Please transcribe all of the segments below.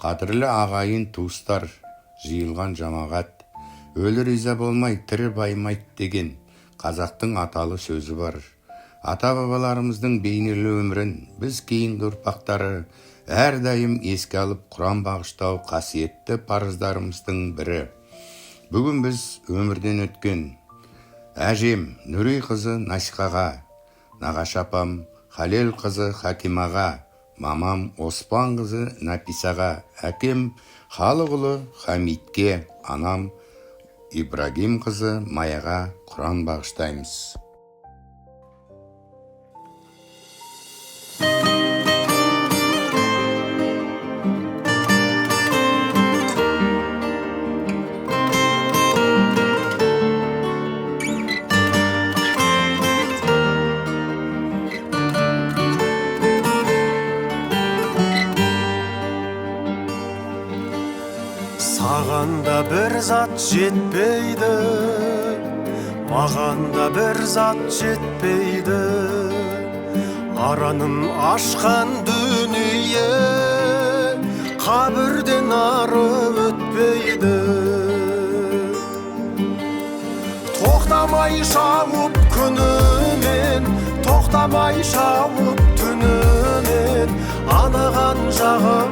Қадірлі ағайын туыстар, жиылған жамағат, өлі риза болмай, тірі баймайды деген қазақтың аталы сөзі бар. Ата-бабаларымыздың бейнелі өмірін біз кейінгі ұрпақтары әрдайым еске алып Құран бағыштау қасиетті парыздарымыздың бірі. Бүгін біз өмірден өткен әжем Нүрей қызы Насихаға, нағашы апам Халел қызы Хакимаға, мамам Оспан қызы Написаға, әкем Халықұлы Хамидке, анам Ибрагим қызы Маяға Құран бағыштаймыз. Сағанда бір зат жетпейді, мағанда бір зат жетпейді. Аранын ашқан дүние қабірден ары өтпейді. Тоқтамай шауып күнімен, тоқтамай шауып түнімен, анаған жағам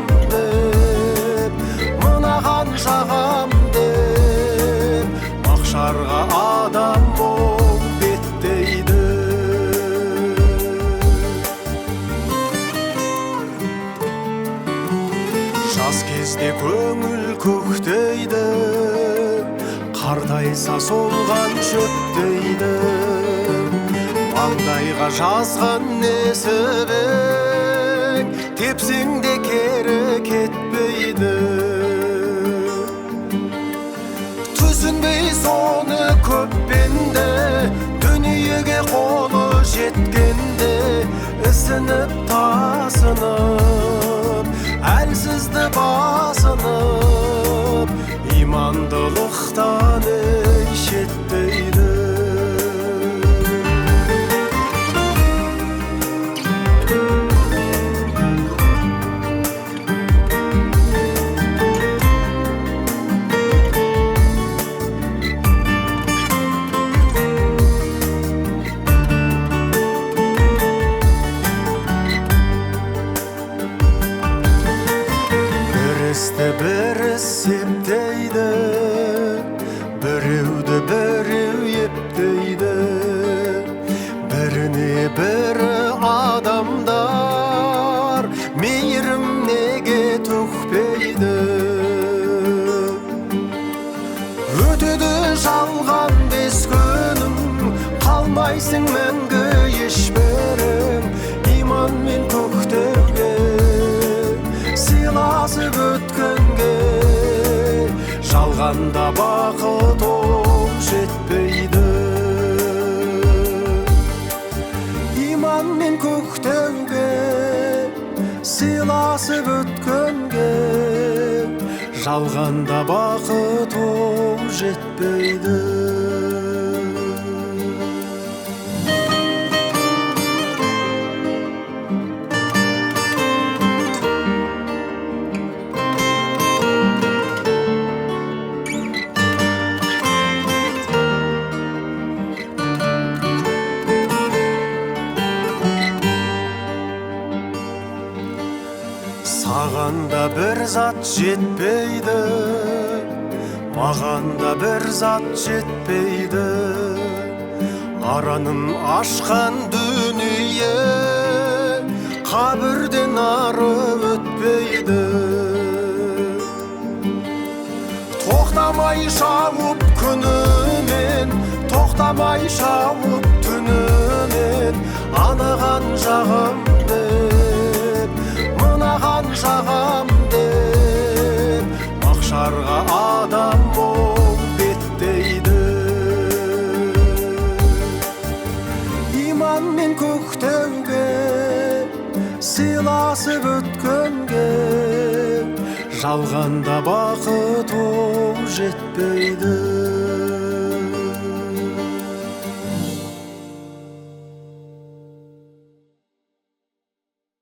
мынаған жағам деп, мақшарға адам болып беттейді. Жас кезде көңіл көктейді, қартайса солған шөптейді. Маңдайға жазған несібек, тепсең де кері кетпейді. Түсінбей соны көппенде, дүниеге қолы жеткенде, ісініп тасынып, әлсізді басынып, имандылықтан шеттейді. Бірі септейді, біреуді біреу ептейді. Біріне бірі адамдар мейірім неге төкпейді. Өтеді жалған 5 күнім, қалмайсың мәңгі ешбірің. Иманмен көктеуге, сыйласып өткенге, жалғанда бақыт оқ жетпейді. Иманмен көктеуге, сыйласып өткенге, жалғанда бақыт оқ жетпейді. Сағанда бір зат жетпейді, мағанда бір зат жетпейді. Аранын ашқан дүние қабірден ары өтпейді. Тоқтамай шауып күнімен, тоқтамай шауып түнімен, анаған жағам мынаған жағам деп, мақшарға адам болып беттейді. Иманмен көктеуге, сыйласып өткенге, жалғанда бақыт оқ жетпейді.